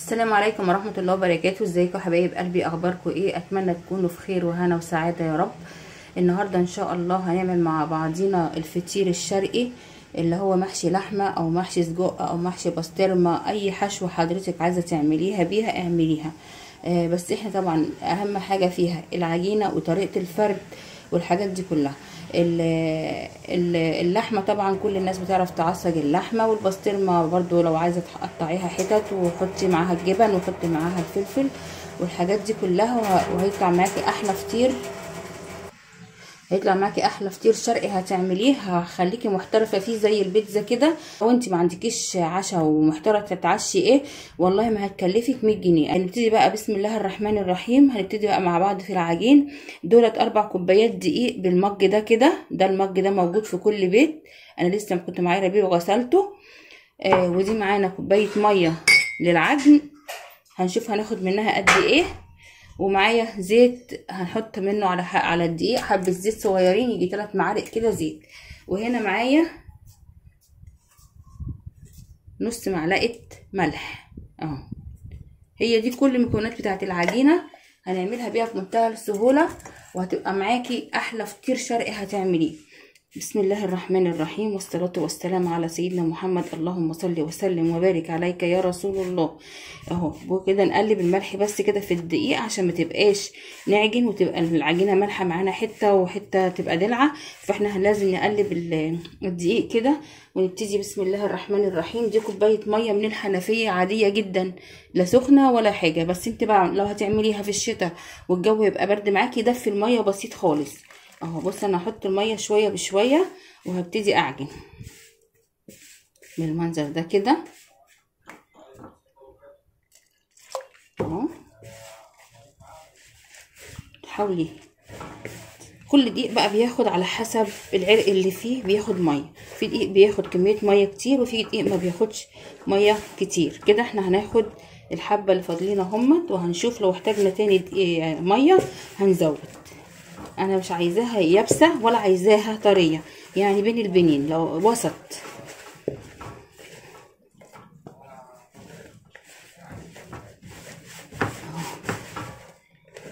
السلام عليكم ورحمة الله وبركاته. ازيكم حبايب قلبي؟ اخباركم ايه؟ اتمنى تكونوا في خير وهنا وسعادة يا رب. النهاردة ان شاء الله هنعمل مع بعضينا الفطير الشرقي اللي هو محشي لحمة او محشي سجق او محشي بسطرمة، اي حشوة حضرتك عايزة تعمليها بيها اعمليها. بس احنا طبعا اهم حاجة فيها العجينة وطريقة الفرد والحاجات دي كلها. اللحمه طبعا كل الناس بتعرف تعصج اللحمه، والبسطرمه برضو لو عايزه تقطعيها حتت وحطي معاها الجبن وحطي معاها الفلفل والحاجات دي كلها، وهيطلع معاكي احلى فطير. هيطلع معاكي احلى فطير شرقي هتعمليه، هخليكي محترفه فيه زي البيتزا كده. لو انت ما عندكيش عشاء ومحتاره تتعشي ايه، والله ما هتكلفك 100 جنيه. هنبتدي بقى بسم الله الرحمن الرحيم. هنبتدي بقى مع بعض في العجين. دولت 4 كوبايات دقيق بالمج ده كده، ده المج ده موجود في كل بيت، انا لسه كنت معايره بيه وغسلته. ودي معانا كوبايه ميه للعجن، هنشوف هناخد منها قد ايه. ومعايا زيت هنحط منه على الدقيق حبه زيت صغيرين، يجي 3 معالق كده زيت. وهنا معايا نص معلقه ملح اهو. هي دي كل المكونات بتاعت العجينه، هنعملها بيها بمنتهى السهوله، وهتبقى معاكي احلى فطير شرقي هتعمليه. بسم الله الرحمن الرحيم، والصلاة والسلام على سيدنا محمد. اللهم صل وسلم وبارك عليك يا رسول الله. اهو وكده نقلب الملح بس كده في الدقيق عشان ما تبقاش نعجن وتبقى العجينه مالحه معانا حته وحته تبقى دلعه، فاحنا لازم نقلب الدقيق كده. ونبتدي بسم الله الرحمن الرحيم. دي كوبايه ميه من الحنفيه عاديه جدا، لا سخنه ولا حاجه، بس انت بقى لو هتعمليها في الشتاء والجو يبقى برد معاكي دفي الميه بسيط خالص اهو. بص انا هحط الميه شويه بشويه وهبتدي اعجن بالمنظر ده كده اهو. حاولي كل دقيق بقى بياخد على حسب العرق اللي فيه بياخد ميه، في دقيق بياخد كميه ميه كتير وفي دقيق ما بياخدش ميه كتير. كده احنا هناخد الحبه اللي فاضلين همت، وهنشوف لو احتاجنا تاني ميه هنزود. انا مش عايزاها يابسه ولا عايزاها طريه، يعني بين البنين لو وسط.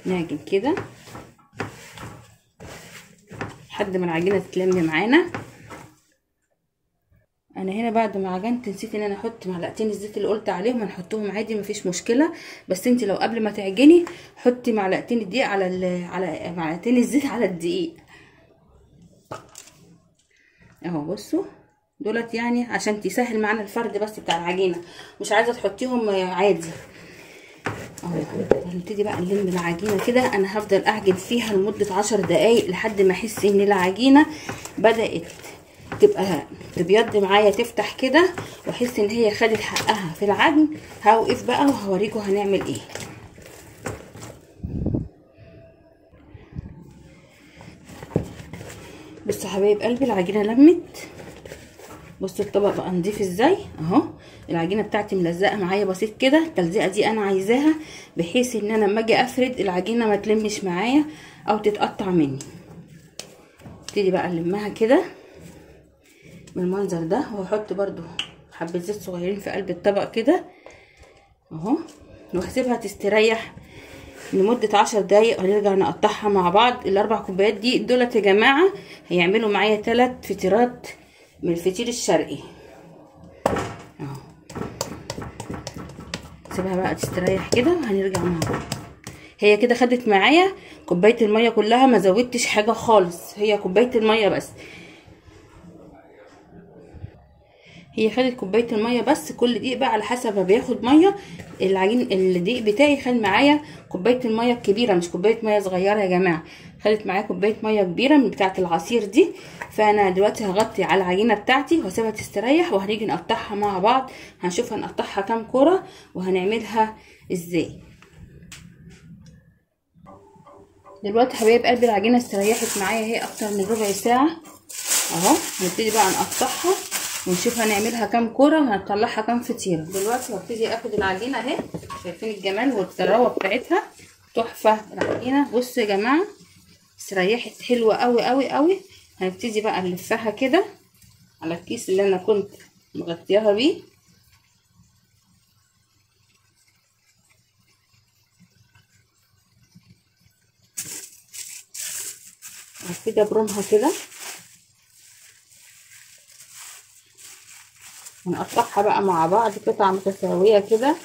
نعجن كده لحد ما العجينه تتلم معانا. انا هنا بعد ما عجنت نسيت ان انا احط معلقتين الزيت اللي قلت عليهم، هنحطهم عادي مفيش مشكله، بس انت لو قبل ما تعجني حطي معلقتين الدقيق على معلقتين الزيت على الدقيق اهو. بصوا دولت يعني عشان تسهل معانا الفرد بس بتاع العجينه، مش عايزه تحطيهم عادي اهو. هنبتدي بقى نلم العجينه كده. انا هفضل اعجن فيها لمده 10 دقايق لحد ما احس ان العجينه بدات تبقى تبيض معايا، تفتح كده، واحس ان هي خدت حقها في العجن. هوقف بقى وهوريكم هنعمل ايه. بصوا حبايب قلبي العجينه لمت، بصوا الطبق بقى نضيف ازاي اهو. العجينه بتاعتي ملزقه معايا بسيط كده، التلزيقه دي انا عايزاها بحيث ان انا لما اجي افرد العجينه ما تلمش معايا او تتقطع مني. ابتدي بقى نلمها كده بالمنظر ده، وهحط برضو حبه زيت صغيرين في قلب الطبق كده اهو، وهسيبها تستريح لمده 10 دقايق ونرجع نقطعها مع بعض. ال4 كوبايات دي دولت يا جماعه هيعملوا معايا 3 فطيرات من الفطير الشرقي اهو. سيبها بقى تستريح كده وهنرجع مع بعض. هي كده خدت معايا كوبايه الميه كلها، ما زودتش حاجه خالص، هي كوبايه الميه بس. هي خدت كوبايه الميه بس. كل دقيق بقى على حسب ما بياخد ميه. العجين الدقيق بتاعي خد معايا كوبايه الميه الكبيره، مش كوبايه ميه صغيره يا جماعه، خدت معايا كوبايه ميه كبيره من بتاعه العصير دي. فانا دلوقتي هغطي على العجينه بتاعتي واسيبها تستريح، وهنيجي نقطعها مع بعض. هنشوف هنقطعها كام كره وهنعملها ازاي. دلوقتي حبايب قلبي العجينه استريحت معايا اهي اكتر من ربع ساعه اهو. هنبتدي بقى نقطعها ونشوف هنعملها كام كوره وهنطلعها كام فطيره. دلوقتي هبتدي اخد العجينه اهي، شايفين الجمال والطراوه بتاعتها تحفه العجينه. بصوا يا جماعه استريحت حلوه قوي قوي قوي. هنبتدي بقى نلفها كده على الكيس اللي انا كنت مغطياها بيه هبتدي ابرمها كده ونقطعها بقى مع بعض قطع متساويه كده.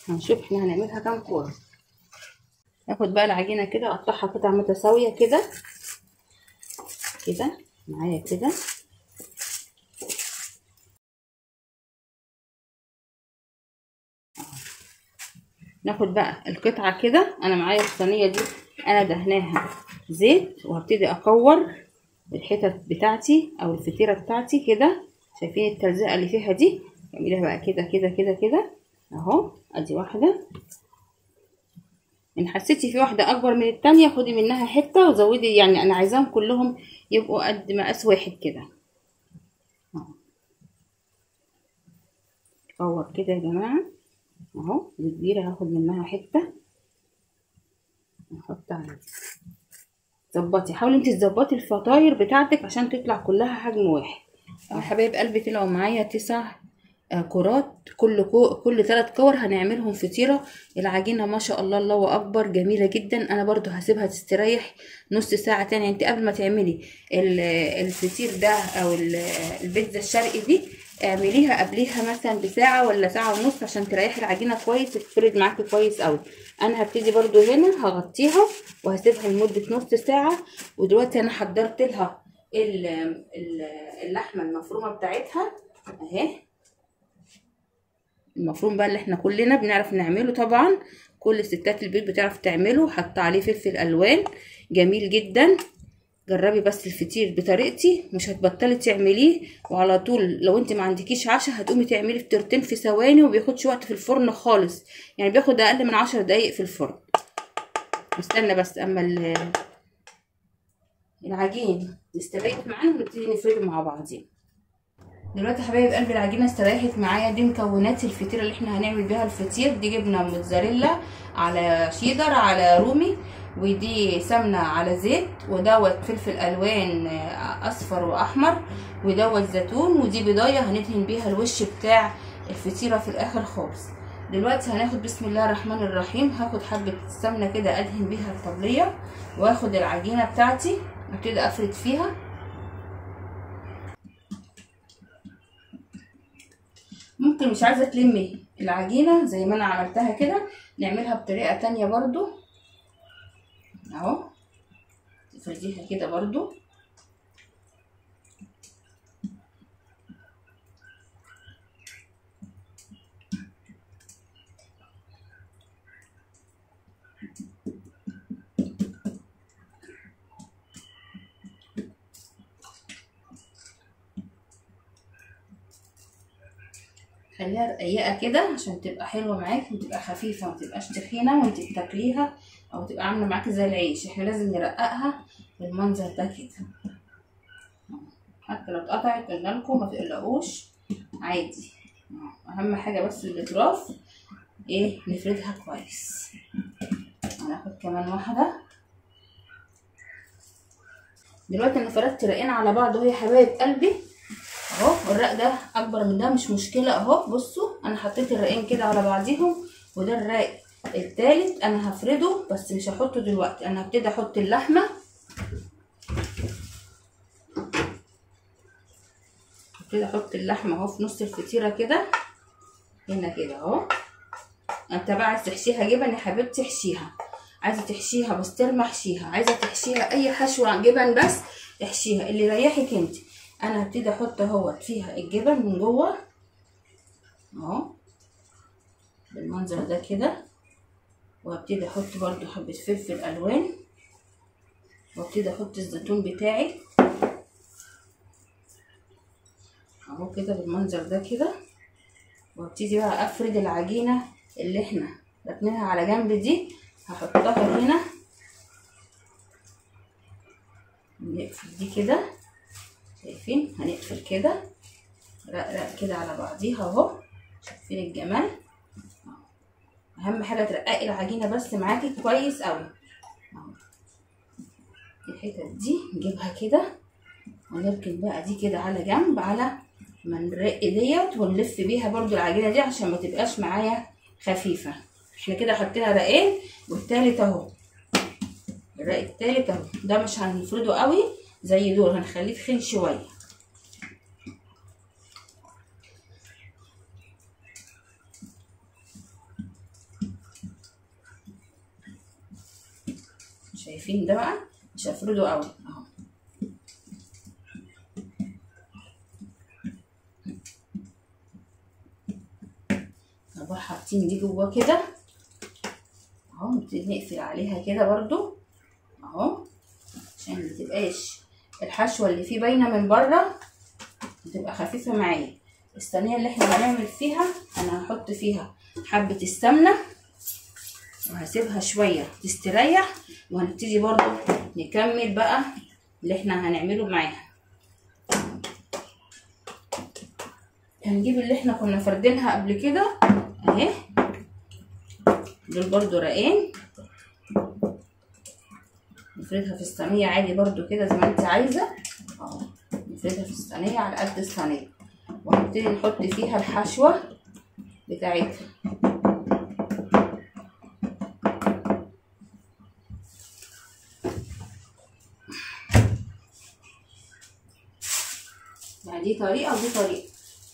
هنشوف احنا هنعملها كام كوره. ناخد بقى العجينه كده اقطعها قطع متساويه كده كده معايا كده. ناخد بقى القطعه كده. انا معايا الصينيه دي انا دهناها زيت، وهبتدي اكور الحتت بتاعتي او الفطيره بتاعتي كده. شايفين التلزيقه اللي فيها دي؟ اعمليها بقى كده كده كده كده اهو. ادي واحده. ان حسيتي في واحده اكبر من التانية خدي منها حته وزودي، يعني انا عايزاهم كلهم يبقوا قد مقاس واحد كده اهو. كور كده يا جماعه اهو. دي كبيره هاخد منها حته نحط عليها. ظبطي، حاولي انت تظبطي الفطاير بتاعتك عشان تطلع كلها حجم واحد. يا حبايب قلبي طلعوا معايا 9 كرات. كل 3 كور هنعملهم فطيره. العجينه ما شاء الله الله اكبر جميله جدا. انا برضو هسيبها تستريح نص ساعه تاني. انت قبل ما تعملي الفطير ده او البيتزا الشرقي دي اعمليها قبليها مثلا بساعه ولا ساعه ونص عشان تريحي العجينه كويس تتفرد معاكي كويس قوي. انا هبتدي برضو هنا هغطيها وهسيبها لمده نص ساعه. ودلوقتي انا حضرت لها اللحمه المفرومه بتاعتها اهي. المفروم بقى اللي احنا كلنا بنعرف نعمله طبعا، كل ستات البيت بتعرف تعمله. حط عليه فلفل الوان جميل جدا. جربي بس الفطير بطريقتي مش هتبطلي تعمليه. وعلى طول لو انت ما عندكيش عشاء هتقومي تعملي فطيرتين في ثواني، وبياخدش وقت في الفرن خالص، يعني بياخد اقل من 10 دقايق في الفرن. نستنى بس اما العجين يستريح معانا ونبتدي نفرده مع بعضين. دلوقتي يا حبايب قلبي العجينه استريحت معايا. دي مكونات الفطيره اللي احنا هنعمل بيها الفطير. دي جبنه موتزاريلا على شيدر على رومي، ودي سمنه على زيت، ودوت فلفل الوان اصفر واحمر، ودوت زيتون، ودي بيضايه هندهن بيها الوش بتاع الفطيره في الاخر خالص. دلوقتي هناخد بسم الله الرحمن الرحيم. هاخد حبه سمنه كده ادهن بيها الطبليه، واخد العجينه بتاعتي ابتدي افرد فيها. ممكن مش عايزه تلمي العجينه زي ما انا عملتها كده نعملها بطريقه تانية برضو اهو. تفرديها كده برضو خليها رقيقه كده عشان تبقى حلوه معاكي وتبقى خفيفه، ما تبقاش تخينه وانت بتاكليها او تبقى عامله معاكي زي العيش. احنا لازم نرققها بالمنظر ده كده. حتى لو اتقطعت قلنا لكم ما تقلقوش عادي. اهم حاجه بس الاطراف ايه نفردها كويس. هناخد كمان واحده. دلوقتي انا فردت رقين على بعض اهو يا حبايب قلبي اهو. الرق ده اكبر من ده مش مشكله اهو. بصوا انا حطيت الرقين كده على بعضيهم، وده الرق التالت انا هفرده بس مش هحطه دلوقتي. انا هبتدي احط اللحمه، هبتدي احط اللحمه اهو في نص الفطيره كده هنا كده اهو. انت بقى عايز تحشيها جبن يا حبيبتي احشيها، عايزه تحشيها بسطرمه احشيها، عايزه تحشيها اي حشوه جبن بس احشيها اللي يريحك انت. انا هبتدي احط اهوت فيها الجبن من جوه اهو بالمنظر ده كده. وهبتدي احط برضو حبه فلفل الوان، وابتدي احط الزيتون بتاعي اهو كده بالمنظر ده كده. وابتدي بقى افرد العجينه اللي احنا ركناها على جنب دي، هحطها هنا. نقفل دي كده، شايفين هنقفل كده رق كده على بعضيها اهو. شايفين الجمال؟ اهم حاجه ترققي العجينه بس معاكي كويس قوي. الحتت دي نجيبها كده ونركن بقى دي كده على جنب على ما نرق ديت، ونلف بيها برضو العجينه دي عشان ما تبقاش معايا خفيفه. احنا كده حطينا رقين والتالت اهو. الرق التالت اهو ده مش هنفرده قوي زي دول هنخليه تخين شويه. شايفين ده بقى مش هفرده قوي اهو. نروح حاطين دي جوه كده اهو، نبتدي نقفل عليها كده برضو اهو، عشان متبقاش الحشوه اللي فيه باينه من بره، تبقى خفيفه معايا. الصينيه اللي احنا هنعمل فيها انا هحط فيها حبه السمنه وهسيبها شويه تستريح، وهنبتدي برضو نكمل بقى اللي احنا هنعمله معاها. هنجيب اللي احنا كنا فردينها قبل كده اهي، دول برضو رقين، نفردها في الصينيه عادي برضو كده زي ما انت عايزه اهو. نفردها في الصينيه على قد الصينيه، وهنبتدي نحط فيها الحشوه بتاعتها. يعني دي طريقه ودي طريقه،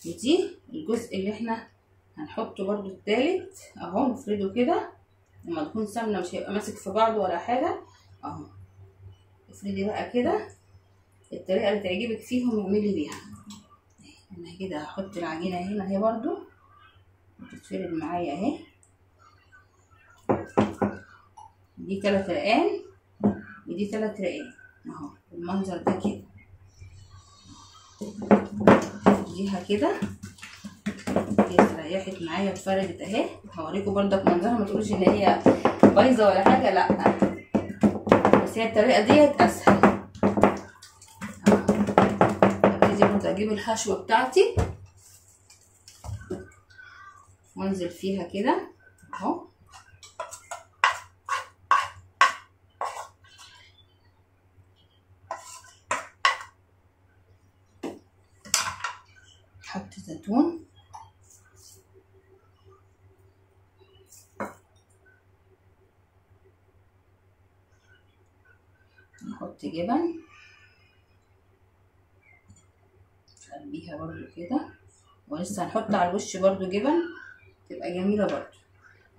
ودي الجزء اللي احنا هنحطه برضو التالت اهو. نفرده كده لما تكون سمنه مش هيبقى ماسك في بعضه ولا حاجه اهو. افردي بقى كده الطريقه اللي تعجبك فيهم اعملي بيها. انا كده هحط العجينه هنا اهي برضو وتتفرد معايا اهي. دي 3 رقان ودي 3 رقان اهو، المنظر ده كده. اديها كده ريحت معايا واتفردت اهي. هوريكم برضك منظرها، ما تقولوش ان هي بايظه ولا حاجه، لا بس هي الطريقه ديت اسهل. ابتدي برضه اجيب الحشوه بتاعتي وانزل فيها كده اهو. احط زيتون، نحط جبن نخليها برضو كده، ولسه هنحط على الوش برضو جبن تبقى جميله برضو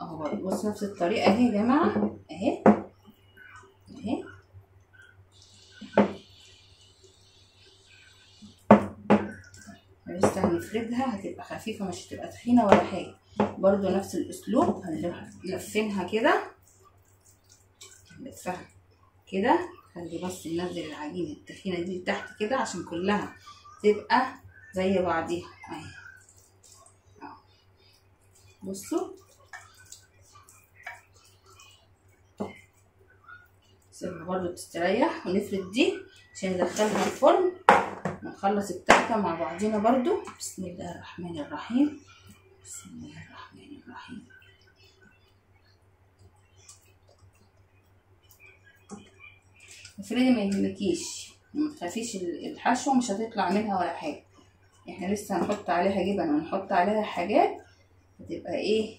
اهو. برضو بص نفس الطريقه اهي يا جماعه اهي اهي. لسه هنفردها هتبقى خفيفه مش هتبقى تخينه ولا حاجه، برضو نفس الاسلوب هنلفنها كده نلفها كده. خلي بس ننزل العجينه التخينه دي تحت كده عشان كلها تبقى زي بعضيها اهي اهو. بصوا سيبها برضو تستريح، ونفرد دي عشان ندخلها الفرن ونخلص التحته مع بعضينا برضو. بسم الله الرحمن الرحيم، بسم الله الرحمن الرحيم. افردي ما يهمكيش، ما تخافيش الحشوه مش هتطلع منها ولا حاجه. احنا لسه هنحط عليها جبن ونحط عليها حاجات هتبقى ايه.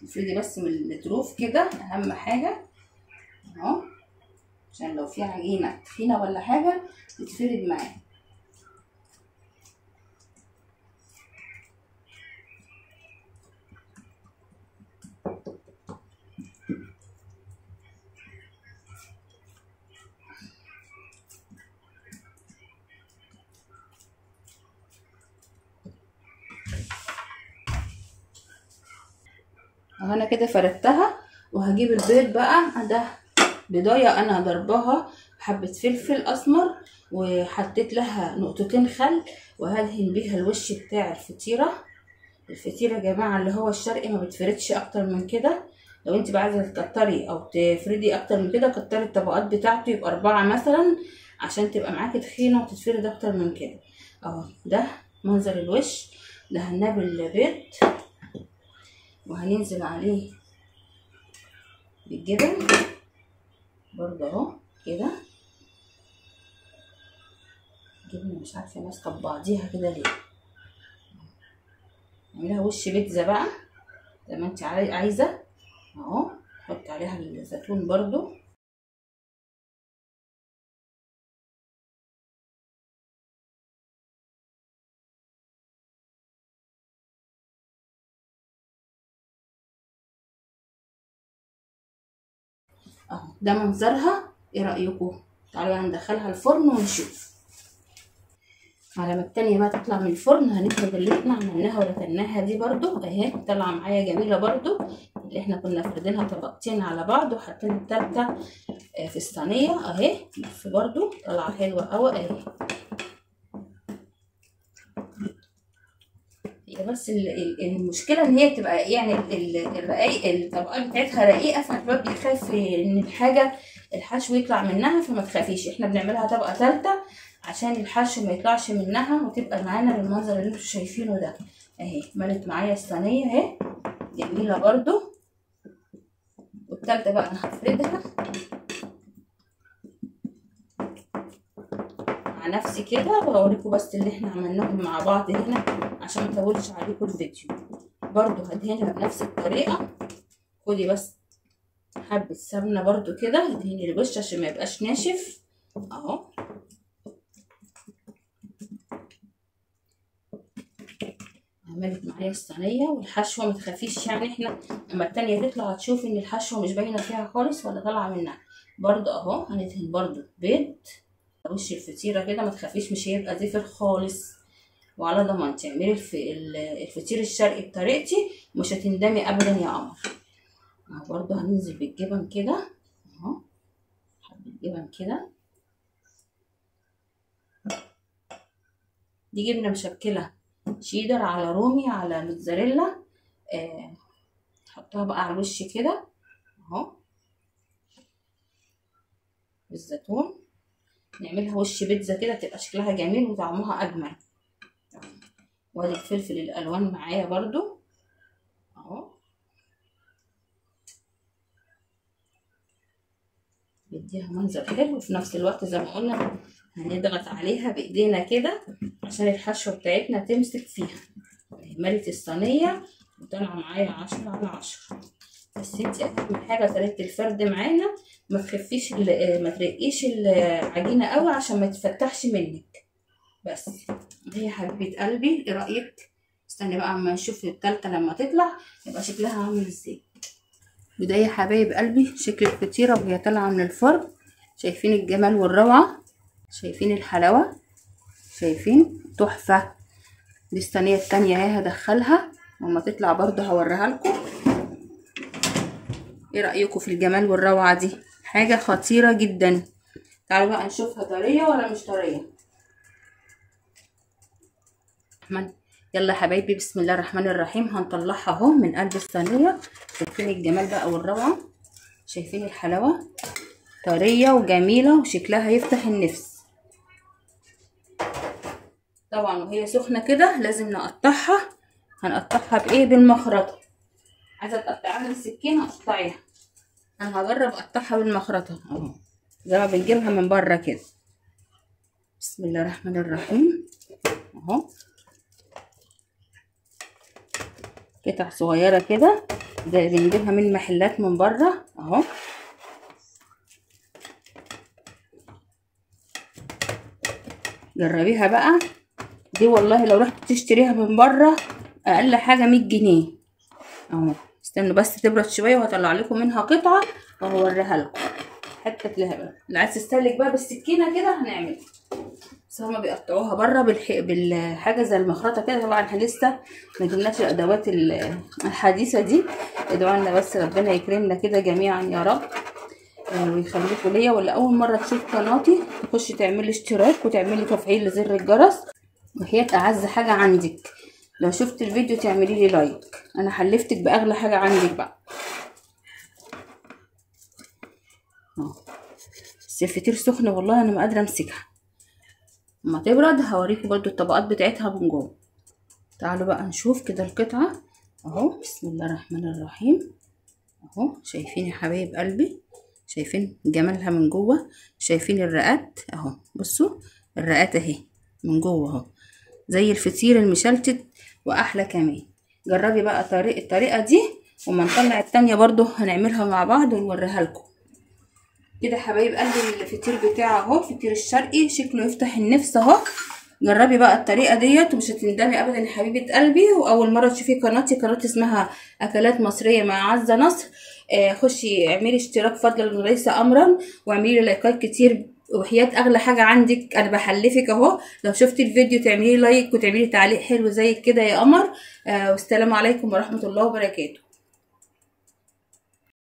افردي بس من الظروف كده اهم حاجه اهو، عشان لو في عجينه تخينه ولا حاجه تتفرد معاها. اهو انا كده فردتها، وهجيب البيض بقى. ده بيضايه انا ضربها بحبه فلفل اسمر وحطيت لها نقطتين خل، وهدهن بيها الوش بتاع الفطيره. الفطيره يا جماعه اللي هو الشرقي ما بتفردش اكتر من كده. لو انت بقى عايزه تكتري او تفردي اكتر من كده كتري الطبقات بتاعته يبقى 4 مثلا عشان تبقى معاكي تخينه وتتفرد اكتر من كده اهو. ده منظر الوش. دهناه بالبيض وهننزل عليه بالجبن برضه اهو كده. الجبنه مش عارفه ماسكه ببعضيها كده ليه. نعملها وش بيتزا بقى زي ما انت عايزه اهو. نحط عليها الزيتون برضو اهو ده منظرها. ايه رايكم؟ تعالوا بقى ندخلها الفرن ونشوف. على ما التانية بقى تطلع من الفرن هنفرد اللي احنا عملناها وركناها دي برضو اهي طالعه معايا جميله برضو، اللي احنا كنا فردينها طبقتين على بعض وحاطين التالتة في الصينيه اهي، بس برضو طالعه حلوه قوي اهي. هي بس المشكله ان هي تبقى يعني الرقايق الطبقات بتاعتها رقيقه، فالباب بيخاف ان الحشو يطلع منها، فما تخافيش احنا بنعملها طبقه ثالثه عشان الحشو ما يطلعش منها وتبقى معانا بالمنظر اللي انتوا شايفينه ده اهي. ملت معايا الصينيه اهي جميله برضو. والثالثه بقى انا هفردها مع نفسي كده وهوريكم بس اللي احنا عملناهم مع بعض هنا عشان ما اطولش عليكم الفيديو. برضو هدهنها بنفس الطريقه. خدي بس حبه سمنه برضو كده ادهني الوش عشان ما يبقاش ناشف اهو. عملت معايا الصينيه والحشوه ما تخافيش، يعني احنا لما التانيه تطلع هتشوفي ان الحشوه مش باينه فيها خالص ولا طالعه منها. برضو اهو هندهن برضو بيض وش الفطيره كده، ما تخافيش مش هيبقى زفر خالص، وعلى ضمانتي اعملي الفطير الشرقي بطريقتي مش هتندمي ابدا يا قمر. اهو برضو هننزل بالجبن كده اهو، حبه جبن كده. دي جبنه مشكله شيدر على رومي على موتزاريلا، حطها بقى على الوش كده اهو بالزيتون. نعملها وش بيتزا كده تبقى شكلها جميل وطعمها اجمل. وادي الفلفل الالوان معايا برضو اهو، بيديها منظر حلو. وفي نفس الوقت زي ما قلنا هنضغط عليها بايدينا كده عشان الحشوه بتاعتنا تمسك فيها. ملت الصينيه وطالعه معايا 10/10. بس انت اهم حاجه طريقه الفرد معانا، ما تخفيش ما ترقيش العجينه قوي عشان ما تفتحش منك. بس هي حبيبه قلبي ايه رايك؟ استني بقى اما نشوف التالتة لما تطلع يبقى شكلها عامل ازاي. وده يا حبايب قلبي شكل الفطيره وهي طالعه من الفرن. شايفين الجمال والروعه؟ شايفين الحلاوه؟ شايفين؟ تحفه. دي الصينيه التانية اهي هدخلها وما تطلع برضو هوريها لكم. ايه رايكم في الجمال والروعه دي؟ حاجه خطيره جدا. تعالوا بقى نشوفها طريه ولا مش طريه. يلا يا حبايبي بسم الله الرحمن الرحيم. هنطلعها اهو من قلب الصينيه. شايفين الجمال بقى والروعه؟ شايفين الحلاوه؟ طريه وجميله وشكلها يفتح النفس. طبعا وهي سخنه كده لازم نقطعها. هنقطعها بايه؟ بالمخرطه. عايزه تقطعيها بالسكينه قطعيها، انا هجرب اقطعها بالمخرطه اهو زي ما بنجيبها من بره كده. بسم الله الرحمن الرحيم اهو، قطع صغيره كده زي بنجيبها من محلات من بره اهو. جربيها بقى دي، والله لو رحت تشتريها من بره اقل حاجه 100 جنيه اهو. استنوا بس تبرد شويه وهطلع لكم منها قطعه وهوريها لكم. حته لهبه اللي عايز تستهلك بقى بالسكينه كده هنعملها، بس هما بيقطعوها بره بالحاجه زي المخرطه كده. طبعا احنا لسه ما جبناش الادوات الحديثه دي. ادعوا لنا بس ربنا يكرمنا كده جميعا يا رب ويخليكم ليا. واللي اول مره تشوف قناتي تخش تعملي اشتراك وتعملي تفعيل لزر الجرس، وهي اعز حاجه عندك لو شفت الفيديو تعملي لي لايك. انا حلفتك باغلى حاجه عندك بقى اهو. بس الفطير سخنه والله انا ما قادره امسكها. اما تبرد هوريكم برضو الطبقات بتاعتها من جوه. تعالوا بقى نشوف كده القطعه اهو. بسم الله الرحمن الرحيم اهو. شايفين يا حبايب قلبي؟ شايفين جمالها من جوه؟ شايفين الرقات اهو؟ بصوا الرقات اهي من جوه اهو زي الفطير المشلتت واحلى كمان. جربي بقى الطريقه دي وما نطلع التانية برضو هنعملها مع بعض ونوريها لكم. كده حبايب قلبي الفطير بتاعه اهو، فطير الشرقي شكله يفتح النفس اهو. جربي بقى الطريقه ديت ومش هتندمي ابدا يا حبيبه قلبي. واول مره تشوفي قناتي اسمها اكلات مصريه مع عزه نصر، خشي اعملي اشتراك فضلا وليس امرا، واعملي لي لايكات كتير، وحياة اغلى حاجه عندك انا بحلفك اهو لو شفتي الفيديو تعملي لايك وتعملي تعليق حلو زي كده يا قمر. والسلام عليكم ورحمه الله وبركاته.